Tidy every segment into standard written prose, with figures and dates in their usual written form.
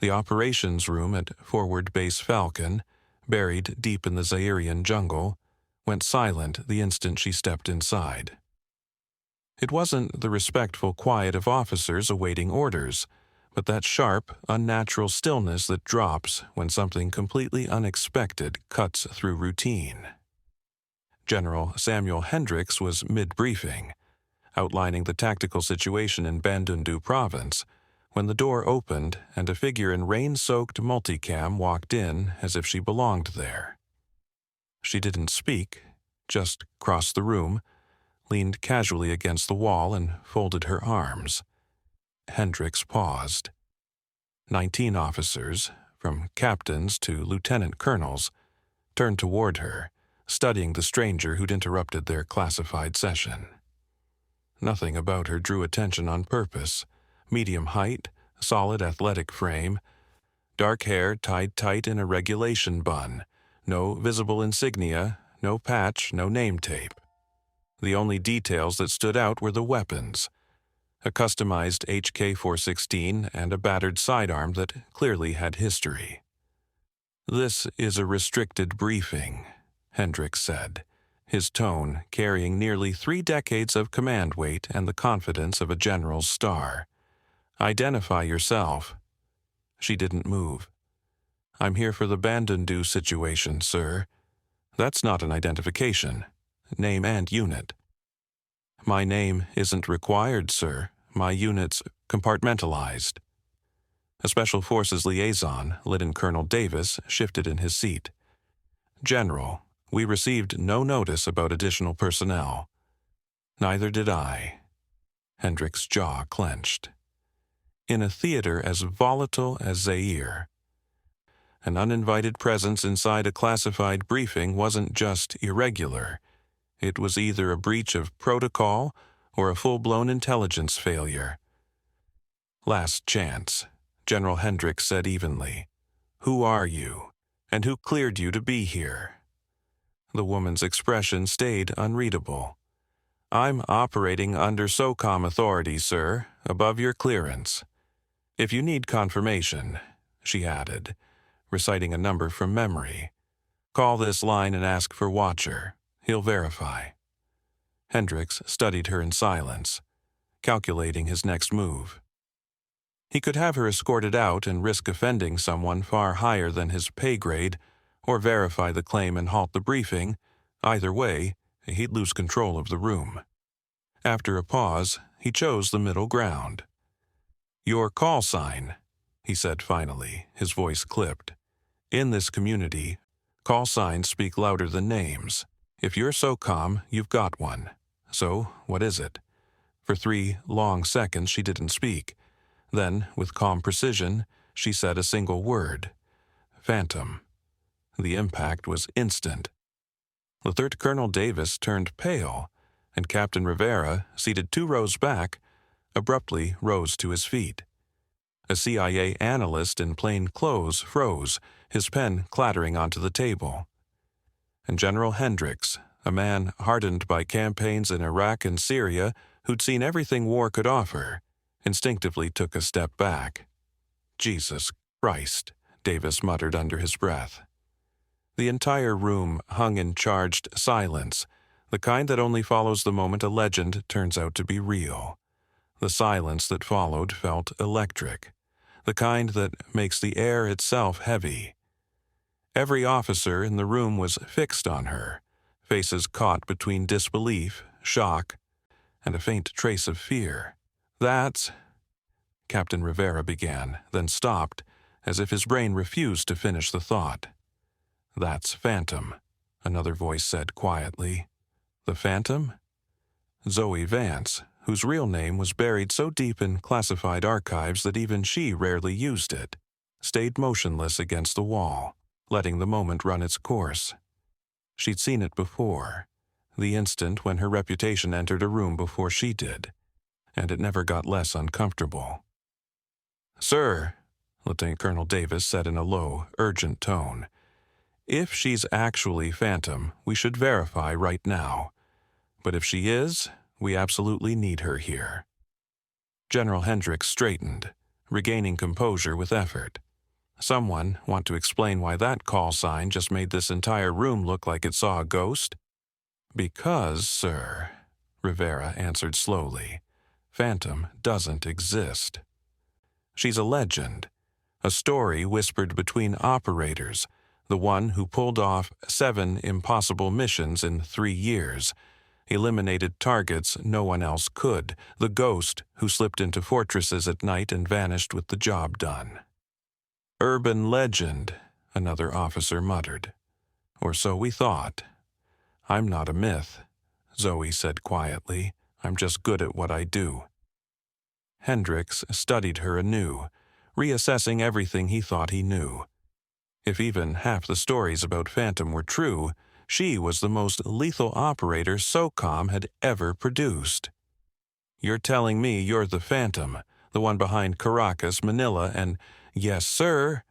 The operations room at Forward Base Falcon, buried deep in the Zairian jungle, went silent the instant she stepped inside. It wasn't the respectful quiet of officers awaiting orders, but that sharp, unnatural stillness that drops when something completely unexpected cuts through routine. General Samuel Hendricks was mid-briefing, outlining the tactical situation in Bandundu province, when the door opened and a figure in rain-soaked multicam walked in as if she belonged there. She didn't speak, just crossed the room, leaned casually against the wall and folded her arms. Hendricks paused. 19 officers, from captains to lieutenant colonels, turned toward her, studying the stranger who'd interrupted their classified session. Nothing about her drew attention on purpose. Medium height, solid athletic frame, dark hair tied tight in a regulation bun, no visible insignia, no patch, no name tape. The only details that stood out were the weapons, a customized HK-416 and a battered sidearm that clearly had history. "This is a restricted briefing," Hendricks said, his tone carrying nearly 3 decades of command weight and the confidence of a general's star. "Identify yourself." She didn't move. "I'm here for the Bandundu situation, sir." "That's not an identification. Name and unit." "My name isn't required, sir. My unit's compartmentalized." A Special Forces liaison, Lieutenant Colonel Davis, shifted in his seat. "General, we received no notice about additional personnel." "Neither did I." Hendricks' jaw clenched. In a theater as volatile as Zaire, an uninvited presence inside a classified briefing wasn't just irregular. It was either a breach of protocol or a full-blown intelligence failure. "Last chance," General Hendricks said evenly. "Who are you, and who cleared you to be here?" The woman's expression stayed unreadable. "I'm operating under SOCOM authority, sir, above your clearance. If you need confirmation," she added, reciting a number from memory, "call this line and ask for Watcher. He'll verify." Hendricks studied her in silence, calculating his next move. He could have her escorted out and risk offending someone far higher than his pay grade, or verify the claim and halt the briefing. Either way, he'd lose control of the room. After a pause, he chose the middle ground. "Your call sign," he said finally, his voice clipped. "In this community, call signs speak louder than names. If you're SOCOM, you've got one. So, what is it?" For 3 long seconds she didn't speak. Then, with calm precision, she said a single word. "Phantom." The impact was instant. Lieutenant Colonel Davis turned pale, and Captain Rivera, seated 2 rows back, abruptly rose to his feet. A CIA analyst in plain clothes froze, his pen clattering onto the table. And General Hendricks, a man hardened by campaigns in Iraq and Syria who'd seen everything war could offer, instinctively took a step back. "Jesus Christ," Davis muttered under his breath. The entire room hung in charged silence, the kind that only follows the moment a legend turns out to be real. The silence that followed felt electric, the kind that makes the air itself heavy. Every officer in the room was fixed on her, faces caught between disbelief, shock, and a faint trace of fear. "That's—" Captain Rivera began, then stopped, as if his brain refused to finish the thought. "That's Phantom," another voice said quietly. "The Phantom?" Zoe Vance, whose real name was buried so deep in classified archives that even she rarely used it, stayed motionless against the wall, letting the moment run its course. She'd seen it before, the instant when her reputation entered a room before she did, and it never got less uncomfortable. "Sir," Lieutenant Colonel Davis said in a low, urgent tone, "if she's actually Phantom, we should verify right now. But if she is, we absolutely need her here." General Hendricks straightened, regaining composure with effort. Someone want to explain why that call sign just made this entire room look like it saw a ghost? Because, sir, Rivera answered slowly, Phantom doesn't exist. She's a legend, a story whispered between operators, the one who pulled off 7 impossible missions in 3 years, eliminated targets no one else could, the ghost who slipped into fortresses at night and vanished with the job done. Urban legend, another officer muttered. Or so we thought. I'm not a myth, Zoe said quietly. I'm just good at what I do. Hendricks studied her anew, reassessing everything he thought he knew. If even half the stories about Phantom were true, she was the most lethal operator SOCOM had ever produced. You're telling me you're the Phantom, the one behind Caracas, Manila, and yes, sir.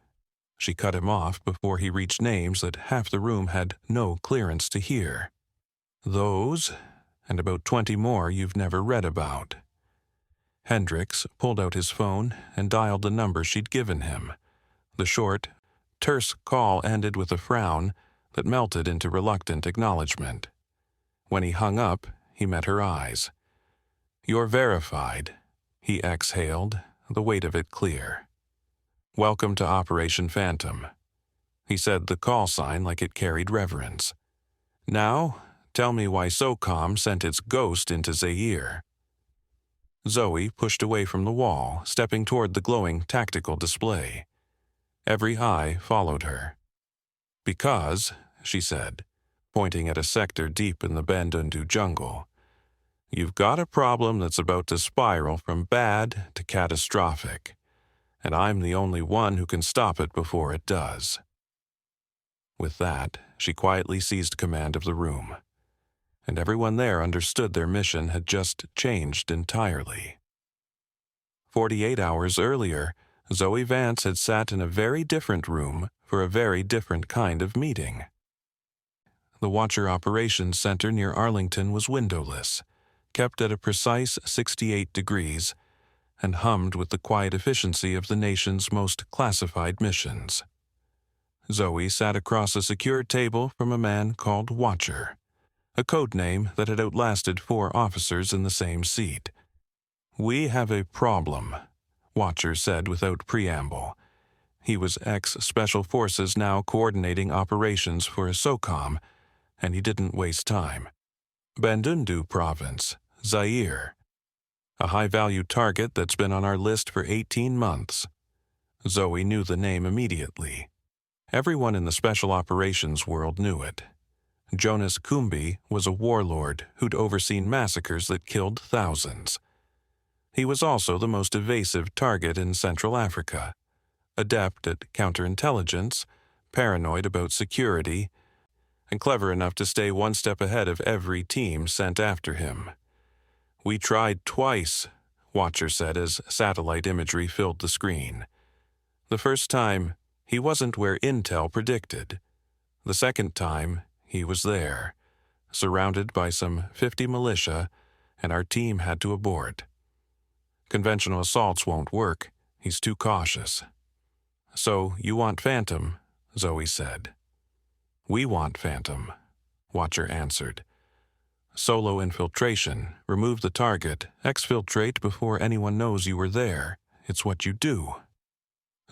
She cut him off before he reached names that half the room had no clearance to hear. Those, and about 20 more you've never read about. Hendricks pulled out his phone and dialed the number she'd given him. The short, terse call ended with a frown that melted into reluctant acknowledgement. When he hung up, he met her eyes. You're verified, he exhaled, the weight of it clear. Welcome to Operation Phantom. He said the call sign like it carried reverence. Now, tell me why SOCOM sent its ghost into Zaire. Zoe pushed away from the wall, stepping toward the glowing tactical display. Every eye followed her. Because, she said, pointing at a sector deep in the Bandundu jungle, you've got a problem that's about to spiral from bad to catastrophic, and I'm the only one who can stop it before it does. With that, she quietly seized command of the room, and everyone there understood their mission had just changed entirely. 48 hours earlier, Zoe Vance had sat in a very different room for a very different kind of meeting. The Watcher Operations Center near Arlington was windowless, kept at a precise 68 degrees, and hummed with the quiet efficiency of the nation's most classified missions. Zoe sat across a secure table from a man called Watcher, a code name that had outlasted 4 officers in the same seat. We have a problem, Watcher said without preamble. He was ex-Special Forces now coordinating operations for a SOCOM, and he didn't waste time. Bandundu Province, Zaire. A high-value target that's been on our list for 18 months. Zoe knew the name immediately. Everyone in the special operations world knew it. Jonas Kumbi was a warlord who'd overseen massacres that killed thousands. He was also the most evasive target in Central Africa, adept at counterintelligence, paranoid about security, and clever enough to stay one step ahead of every team sent after him. We tried twice, Watcher said as satellite imagery filled the screen. The first time, he wasn't where Intel predicted. The second time, he was there, surrounded by some 50 militia, and our team had to abort. Conventional assaults won't work. He's too cautious. So you want Phantom, Zoe said. We want Phantom, Watcher answered. Solo infiltration, remove the target, exfiltrate before anyone knows you were there. It's what you do.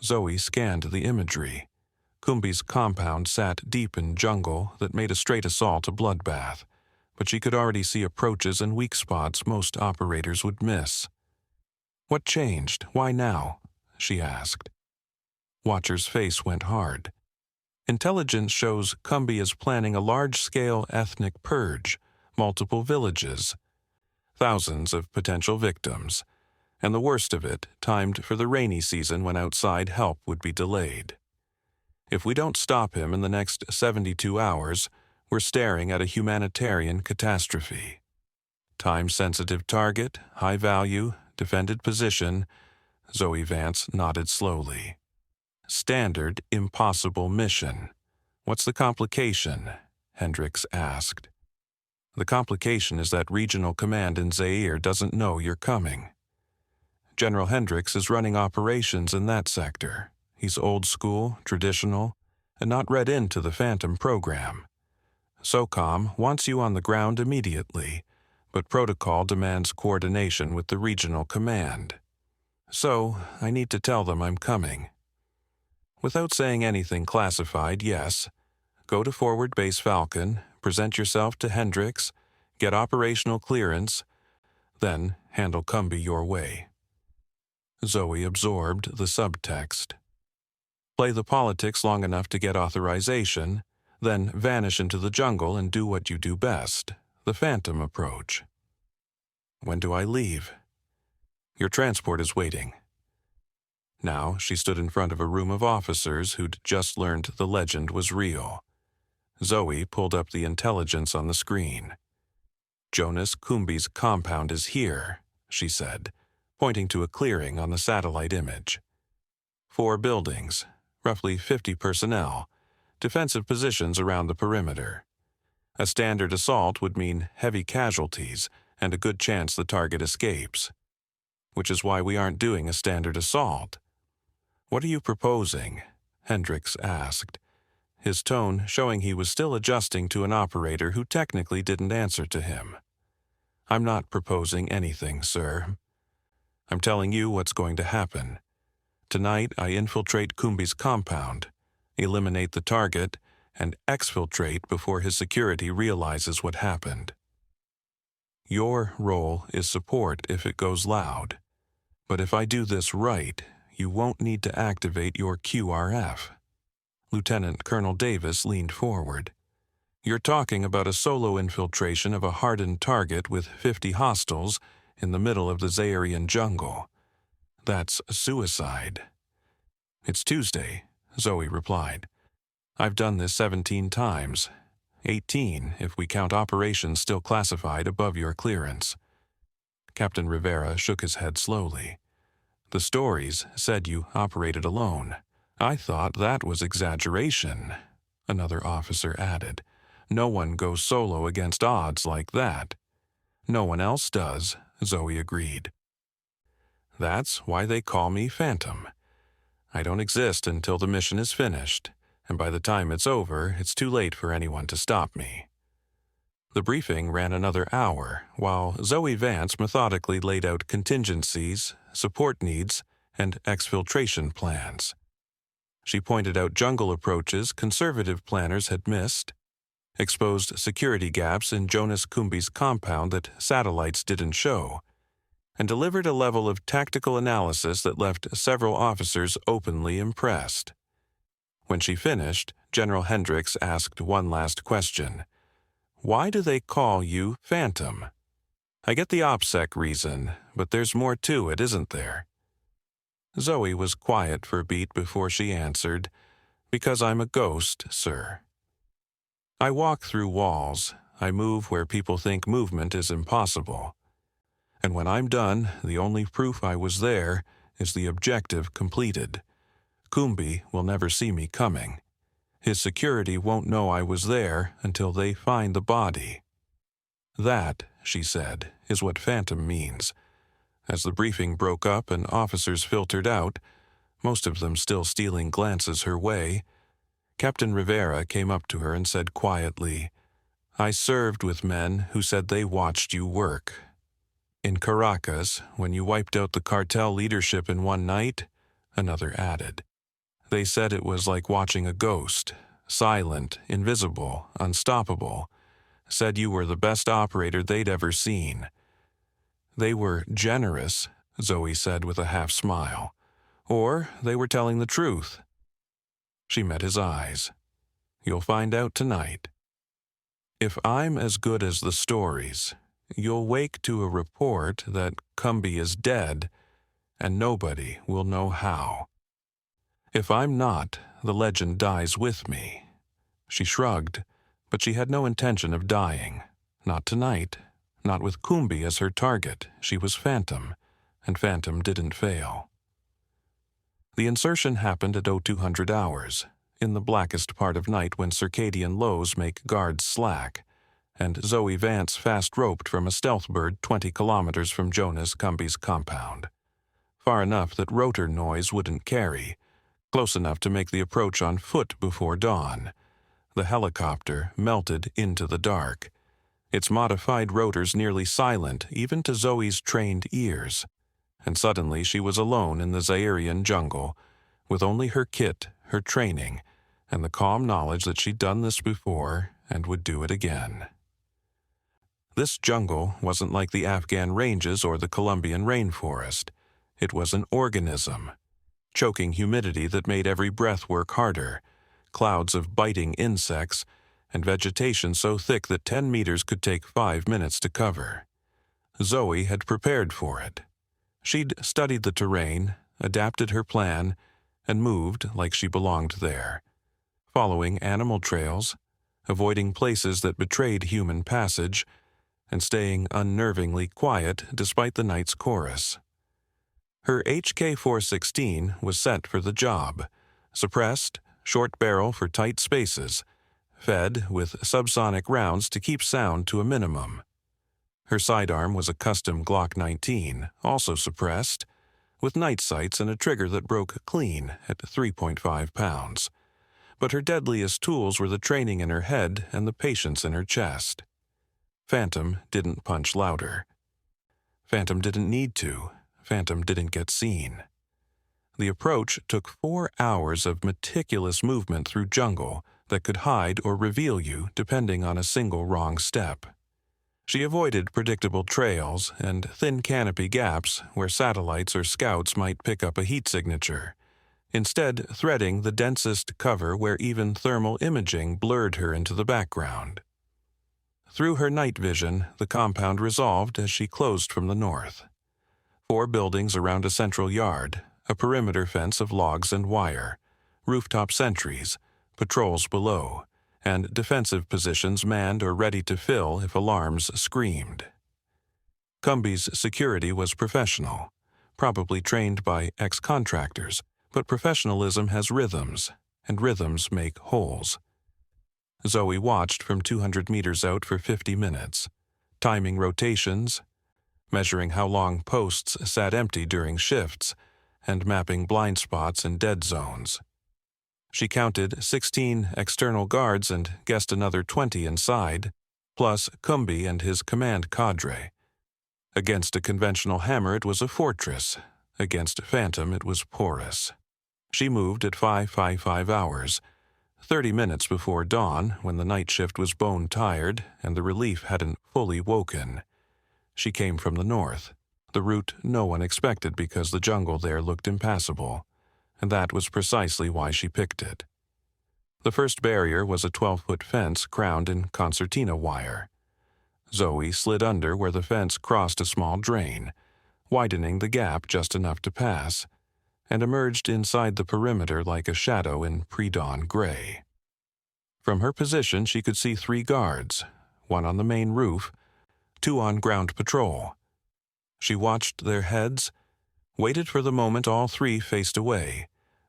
Zoe scanned the imagery. Kumbi's compound sat deep in jungle that made a straight assault a bloodbath, but she could already see approaches and weak spots most operators would miss. What changed? Why now? She asked. Watcher's face went hard. Intelligence shows Kumbi is planning a large-scale ethnic purge, multiple villages, thousands of potential victims, and the worst of it timed for the rainy season when outside help would be delayed. If we don't stop him in the next 72 hours, we're staring at a humanitarian catastrophe. Time-sensitive target, high value, defended position, Zoe Vance nodded slowly. Standard, impossible mission. What's the complication? Hendricks asked. The complication is that regional command in Zaire doesn't know you're coming. General Hendricks is running operations in that sector. He's old school, traditional, and not read into the Phantom program. SOCOM wants you on the ground immediately, but protocol demands coordination with the regional command. So, I need to tell them I'm coming. Without saying anything classified, yes, go to Forward Base Falcon, present yourself to Hendricks, get operational clearance, then handle Cumbie your way. Zoe absorbed the subtext. Play the politics long enough to get authorization, then vanish into the jungle and do what you do best, the Phantom approach. When do I leave? Your transport is waiting. Now she stood in front of a room of officers who'd just learned the legend was real. Zoe pulled up the intelligence on the screen. Jonas Cumbie's compound is here, she said, pointing to a clearing on the satellite image. 4 buildings, roughly 50 personnel, defensive positions around the perimeter. A standard assault would mean heavy casualties and a good chance the target escapes. Which is why we aren't doing a standard assault. What are you proposing? Hendricks asked, his tone showing he was still adjusting to an operator who technically didn't answer to him. I'm not proposing anything, sir. I'm telling you what's going to happen. Tonight I infiltrate Cumbie's compound, eliminate the target, and exfiltrate before his security realizes what happened. Your role is support if it goes loud. But if I do this right, you won't need to activate your QRF. Lieutenant Colonel Davis leaned forward. You're talking about a solo infiltration of a hardened target with 50 hostiles in the middle of the Zairian jungle. That's suicide. It's Tuesday, Zoe replied. I've done this 17 times. 18 if we count operations still classified above your clearance. Captain Rivera shook his head slowly. The stories said you operated alone. I thought that was exaggeration, another officer added. No one goes solo against odds like that. No one else does, Zoe agreed. That's why they call me Phantom. I don't exist until the mission is finished, and by the time it's over, it's too late for anyone to stop me. The briefing ran another hour, while Zoe Vance methodically laid out contingencies, support needs, and exfiltration plans. She pointed out jungle approaches conservative planners had missed, exposed security gaps in Jonas Cumbie's compound that satellites didn't show, and delivered a level of tactical analysis that left several officers openly impressed. When she finished, General Hendricks asked one last question. Why do they call you Phantom? I get the OPSEC reason, but there's more to it, isn't there? Zoe was quiet for a beat before she answered, Because I'm a ghost, sir. I walk through walls. I move where people think movement is impossible. And when I'm done, the only proof I was there is the objective completed. Cumbie will never see me coming. His security won't know I was there until they find the body. That, she said, is what Phantom means. As the briefing broke up and officers filtered out, most of them still stealing glances her way, Captain Rivera came up to her and said quietly, I served with men who said they watched you work. In Caracas, when you wiped out the cartel leadership in one night, another added. They said it was like watching a ghost, silent, invisible, unstoppable, said you were the best operator they'd ever seen. They were generous, Zoe said with a half-smile, or they were telling the truth. She met his eyes. You'll find out tonight. If I'm as good as the stories, you'll wake to a report that Cumbie is dead, and nobody will know how. If I'm not, the legend dies with me. She shrugged, but she had no intention of dying. Not tonight. Not with Cumbie as her target. She was Phantom, and Phantom didn't fail. The insertion happened at 0200 hours, in the blackest part of night when circadian lows make guards slack, and Zoe Vance fast-roped from a stealth bird 20 kilometers from Jonas Cumbie's compound. Far enough that rotor noise wouldn't carry, close enough to make the approach on foot before dawn. The helicopter melted into the dark, its modified rotors nearly silent even to Zoe's trained ears. And suddenly she was alone in the Zairian jungle, with only her kit, her training, and the calm knowledge that she'd done this before and would do it again. This jungle wasn't like the Afghan ranges or the Colombian rainforest. It was an organism. Choking humidity that made every breath work harder, clouds of biting insects, and vegetation so thick that 10 meters could take 5 minutes to cover. Zoe had prepared for it. She'd studied the terrain, adapted her plan, and moved like she belonged there, following animal trails, avoiding places that betrayed human passage, and staying unnervingly quiet despite the night's chorus. Her HK-416 was set for the job, suppressed, short barrel for tight spaces, fed with subsonic rounds to keep sound to a minimum. Her sidearm was a custom Glock 19, also suppressed, with night sights and a trigger that broke clean at 3.5 pounds. But her deadliest tools were the training in her head and the patience in her chest. Phantom didn't punch louder. Phantom didn't need to. Phantom didn't get seen. The approach took 4 hours of meticulous movement through jungle that could hide or reveal you depending on a single wrong step. She avoided predictable trails and thin canopy gaps where satellites or scouts might pick up a heat signature, instead threading the densest cover where even thermal imaging blurred her into the background. Through her night vision, the compound resolved as she closed from the north. 4 buildings around a central yard, a perimeter fence of logs and wire, rooftop sentries, patrols below, and defensive positions manned or ready to fill if alarms screamed. Cumby's security was professional, probably trained by ex-contractors, but professionalism has rhythms, and rhythms make holes. Zoe watched from 200 meters out for 50 minutes, timing rotations, measuring how long posts sat empty during shifts, and mapping blind spots and dead zones. She counted 16 external guards and guessed another 20 inside, plus Cumby and his command cadre. Against a conventional hammer it was a fortress. Against Phantom it was porous. She moved at 555 hours, 30 minutes before dawn when the night shift was bone-tired and the relief hadn't fully woken. She came from the north, the route no one expected because the jungle there looked impassable, and that was precisely why she picked it. The first barrier was a 12-foot fence crowned in concertina wire. Zoe slid under where the fence crossed a small drain, widening the gap just enough to pass, and emerged inside the perimeter like a shadow in pre-dawn gray. From her position she could see 3 guards, 1 on the main roof, 2 on ground patrol. She watched their heads, waited for the moment all 3 faced away,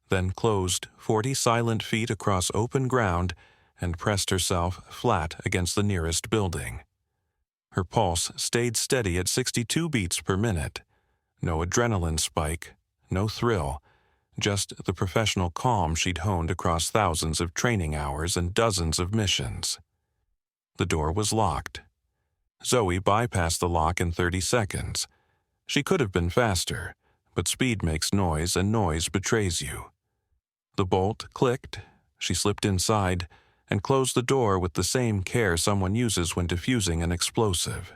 then closed 40 silent feet across open ground and pressed herself flat against the nearest building. Her pulse stayed steady at 62 beats per minute. No adrenaline spike, no thrill, just the professional calm she'd honed across thousands of training hours and dozens of missions. The door was locked. Zoe bypassed the lock in 30 seconds. She could have been faster, but speed makes noise and noise betrays you. The bolt clicked, she slipped inside, and closed the door with the same care someone uses when defusing an explosive.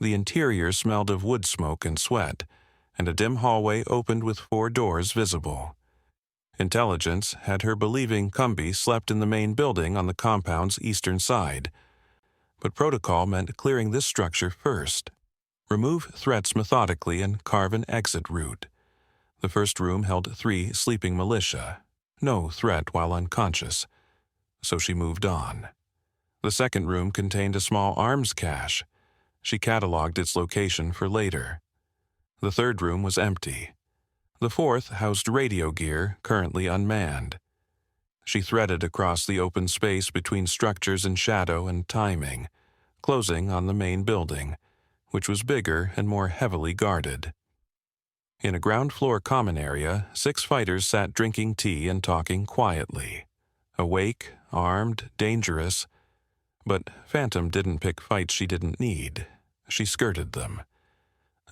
The interior smelled of wood smoke and sweat, and a dim hallway opened with 4 doors visible. Intelligence had her believing Cumby slept in the main building on the compound's eastern side, but protocol meant clearing this structure first. Remove threats methodically and carve an exit route. The first room held 3 sleeping militia, no threat while unconscious, so she moved on. The second room contained a small arms cache. She cataloged its location for later. The third room was empty. The fourth housed radio gear, currently unmanned. She threaded across the open space between structures in shadow and timing, closing on the main building, which was bigger and more heavily guarded. In a ground-floor common area, 6 fighters sat drinking tea and talking quietly. Awake, armed, dangerous. But Phantom didn't pick fights she didn't need. She skirted them.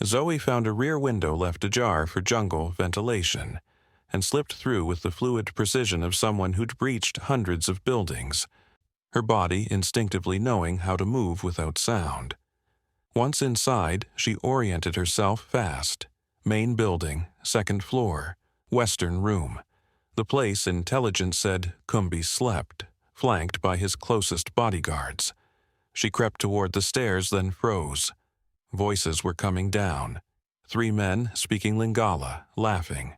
Zoe found a rear window left ajar for jungle ventilation and slipped through with the fluid precision of someone who'd breached hundreds of buildings, her body instinctively knowing how to move without sound. Once inside, she oriented herself fast. Main building, 2nd floor, western room. The place intelligence said Kumbi slept, flanked by his closest bodyguards. She crept toward the stairs, then froze. Voices were coming down. 3 men speaking Lingala, laughing.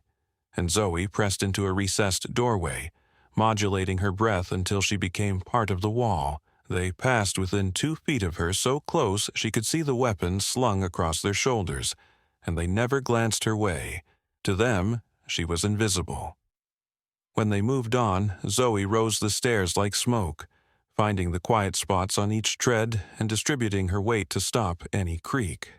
And Zoe pressed into a recessed doorway, modulating her breath until she became part of the wall. They passed within 2 feet of her, so close she could see the weapons slung across their shoulders, and they never glanced her way. To them, she was invisible. When they moved on, Zoe rose the stairs like smoke, finding the quiet spots on each tread and distributing her weight to stop any creak.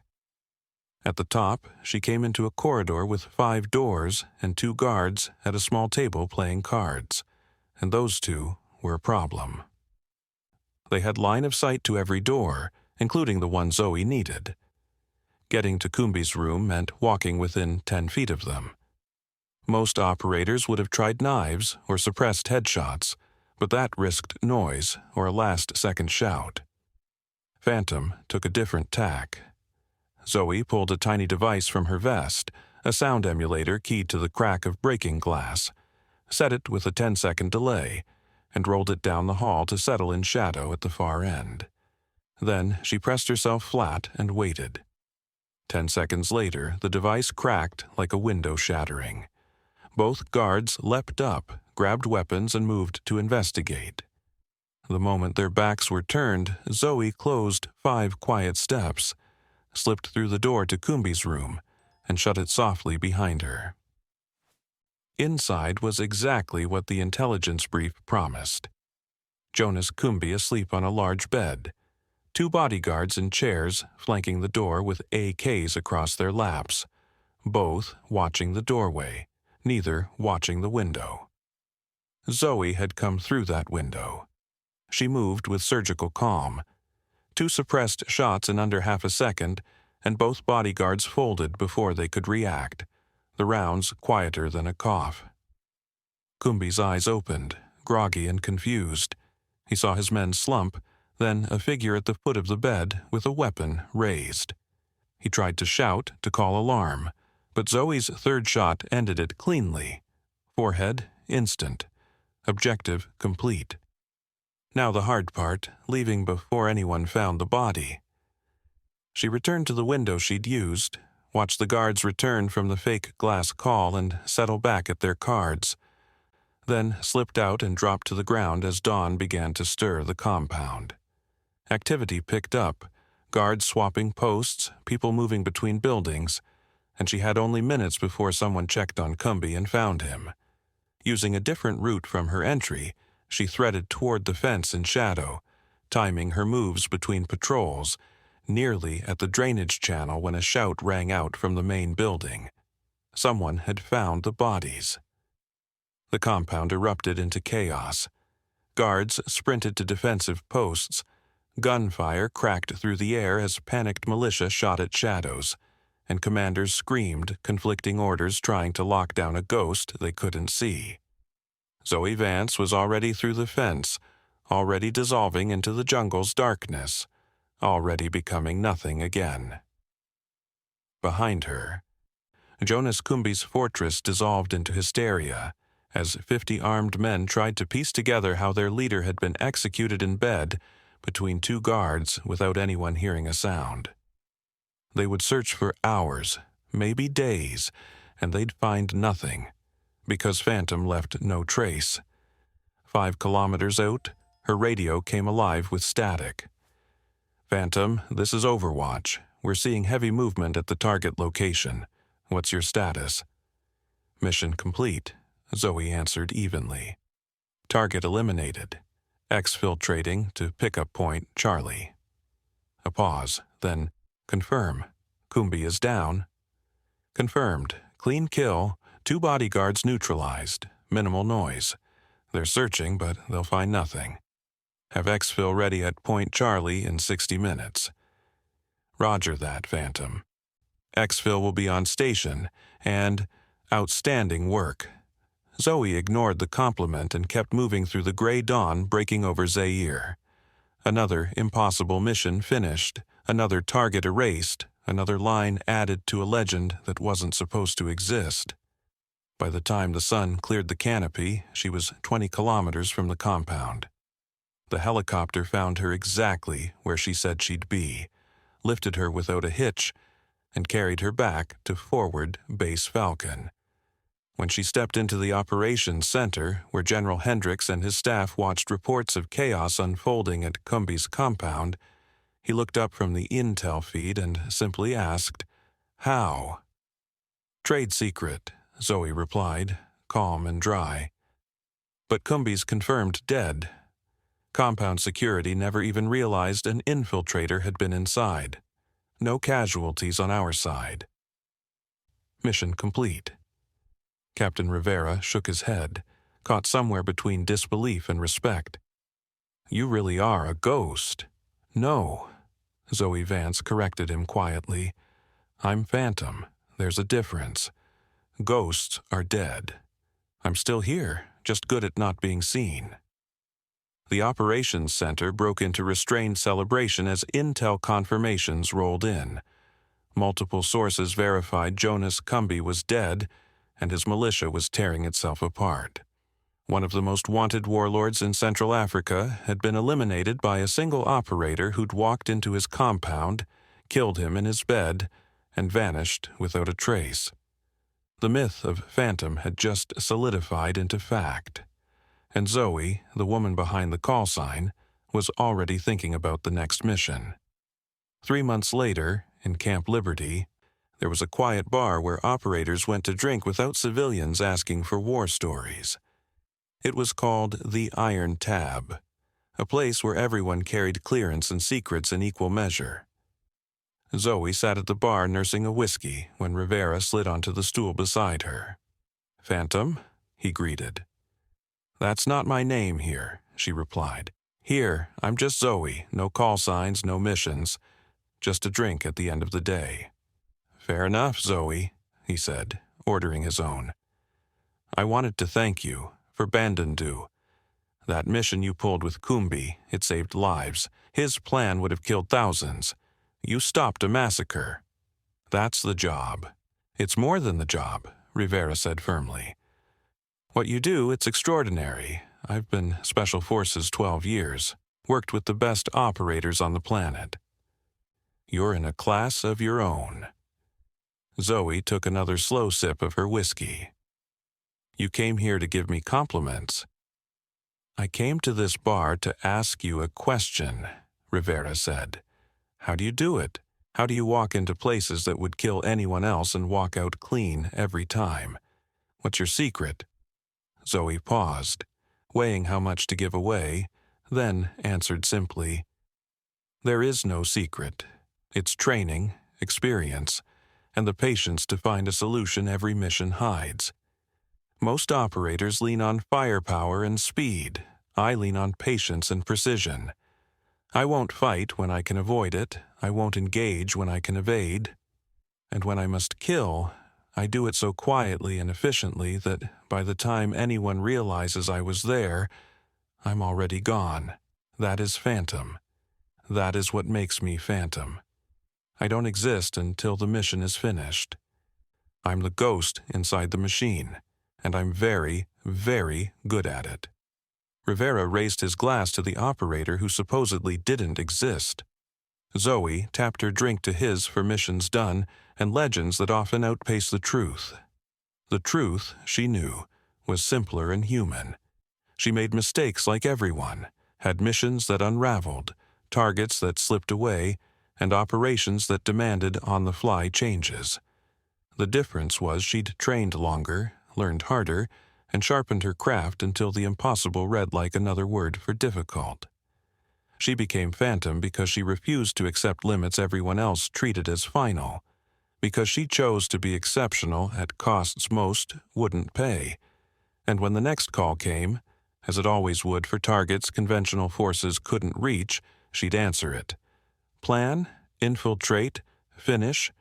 At the top, she came into a corridor with 5 doors and 2 guards at a small table playing cards, and those 2 were a problem. They had line of sight to every door, including the one Zoe needed. Getting to Kumbi's room meant walking within 10 feet of them. Most operators would have tried knives or suppressed headshots, but that risked noise or a last-second shout. Phantom took a different tack. Zoe pulled a tiny device from her vest, a sound emulator keyed to the crack of breaking glass, set it with a 10-second delay, and rolled it down the hall to settle in shadow at the far end. Then she pressed herself flat and waited. 10 seconds later, the device cracked like a window shattering. Both guards leapt up, grabbed weapons, and moved to investigate. The moment their backs were turned, Zoe closed 5 quiet steps, slipped through the door to Kumbi's room, and shut it softly behind her. Inside was exactly what the intelligence brief promised. Jonas Kumbi asleep on a large bed, 2 bodyguards in chairs flanking the door with AKs across their laps, both watching the doorway, neither watching the window. Zoe had come through that window. She moved with surgical calm. 2 suppressed shots in under half a second, and both bodyguards folded before they could react, the rounds quieter than a cough. Kumbi's eyes opened, groggy and confused. He saw his men slump, then a figure at the foot of the bed with a weapon raised. He tried to shout to call alarm, but Zoe's 3rd shot ended it cleanly. Forehead, instant. Objective complete. Now the hard part, leaving before anyone found the body. She returned to the window she'd used, watched the guards return from the fake glass call and settle back at their cards, then slipped out and dropped to the ground as dawn began to stir the compound. Activity picked up, guards swapping posts, people moving between buildings, and she had only minutes before someone checked on Kumbi and found him. Using a different route from her entry, she threaded toward the fence in shadow, timing her moves between patrols, nearly at the drainage channel when a shout rang out from the main building. Someone had found the bodies. The compound erupted into chaos. Guards sprinted to defensive posts. Gunfire cracked through the air as panicked militia shot at shadows, and commanders screamed, conflicting orders trying to lock down a ghost they couldn't see. Zoe Vance was already through the fence, already dissolving into the jungle's darkness, already becoming nothing again. Behind her, Jonas Kumbi's fortress dissolved into hysteria as 50 armed men tried to piece together how their leader had been executed in bed between 2 guards without anyone hearing a sound. They would search for hours, maybe days, and they'd find nothing, because Phantom left no trace. 5 kilometers out, her radio came alive with static. "Phantom, this is Overwatch. We're seeing heavy movement at the target location. What's your status?" "Mission complete," Zoe answered evenly. "Target eliminated. Exfiltrating to pickup point Charlie." A pause, then, "Confirm. Kumbi is down." Confirmed. Clean kill. 2 bodyguards neutralized. Minimal noise. They're searching, but they'll find nothing. Have exfil ready at Point Charlie in 60 minutes. Roger that, Phantom. Exfil will be on station, and outstanding work. Zoe ignored the compliment and kept moving through the gray dawn, breaking over Zaire. Another impossible mission finished, another target erased, another line added to a legend that wasn't supposed to exist. By the time the sun cleared the canopy, she was 20 kilometers from the compound. The helicopter found her exactly where she said she'd be, lifted her without a hitch, and carried her back to forward Base Falcon. When she stepped into the operations center, where General Hendricks and his staff watched reports of chaos unfolding at Cumby's compound, he looked up from the intel feed and simply asked, "How?" "Trade secret," Zoe replied, calm and dry. "But Cumby's confirmed dead. Compound security never even realized an infiltrator had been inside. No casualties on our side." Mission complete. Captain Rivera shook his head, caught somewhere between disbelief and respect. "You really are a ghost." "No," Zoe Vance corrected him quietly. "I'm Phantom. There's a difference. Ghosts are dead. I'm still here, just good at not being seen." The operations center broke into restrained celebration as intel confirmations rolled in. Multiple sources verified Jonas Cumby was dead, and his militia was tearing itself apart. One of the most wanted warlords in Central Africa had been eliminated by a single operator who'd walked into his compound, killed him in his bed, and vanished without a trace. The myth of Phantom had just solidified into fact. And Zoe, the woman behind the call sign, was already thinking about the next mission. 3 months later, in Camp Liberty, there was a quiet bar where operators went to drink without civilians asking for war stories. It was called the Iron Tab, a place where everyone carried clearance and secrets in equal measure. Zoe sat at the bar nursing a whiskey when Rivera slid onto the stool beside her. "Phantom?" he greeted. "That's not my name here," she replied. "Here, I'm just Zoe, no call signs, no missions, just a drink at the end of the day." "Fair enough, Zoe," he said, ordering his own. "I wanted to thank you for Bandundu. That mission you pulled with Cumby, it saved lives. His plan would have killed thousands. You stopped a massacre. That's the job." "It's more than the job," Rivera said firmly. "What you do, it's extraordinary. I've been Special Forces 12 years, worked with the best operators on the planet. You're in a class of your own." Zoe took another slow sip of her whiskey. "You came here to give me compliments." "I came to this bar to ask you a question," Rivera said. "How do you do it? How do you walk into places that would kill anyone else and walk out clean every time? What's your secret?" Zoe paused, weighing how much to give away, then answered simply, "There is no secret. It's training, experience, and the patience to find a solution every mission hides. Most operators lean on firepower and speed. I lean on patience and precision. I won't fight when I can avoid it. I won't engage when I can evade. And when I must kill, I do it so quietly and efficiently that by the time anyone realizes I was there, I'm already gone. That is Phantom. That is what makes me Phantom. I don't exist until the mission is finished. I'm the ghost inside the machine, and I'm very, very good at it." Rivera raised his glass to the operator who supposedly didn't exist. Zoe tapped her drink to his for missions done and legends that often outpace the truth. The truth, she knew, was simpler and human. She made mistakes like everyone, had missions that unraveled, targets that slipped away, and operations that demanded on-the-fly changes. The difference was she'd trained longer, learned harder, and sharpened her craft until the impossible read like another word for difficult. She became Phantom because she refused to accept limits everyone else treated as final, because she chose to be exceptional at costs most wouldn't pay. And when the next call came, as it always would for targets conventional forces couldn't reach, she'd answer it. Plan, infiltrate, finish,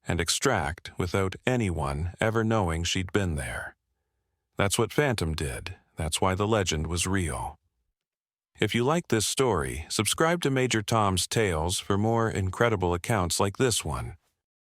and extract without anyone ever knowing she'd been there. That's what Phantom did. That's why the legend was real. If you like this story, subscribe to Major Tom's Tales for more incredible accounts like this one.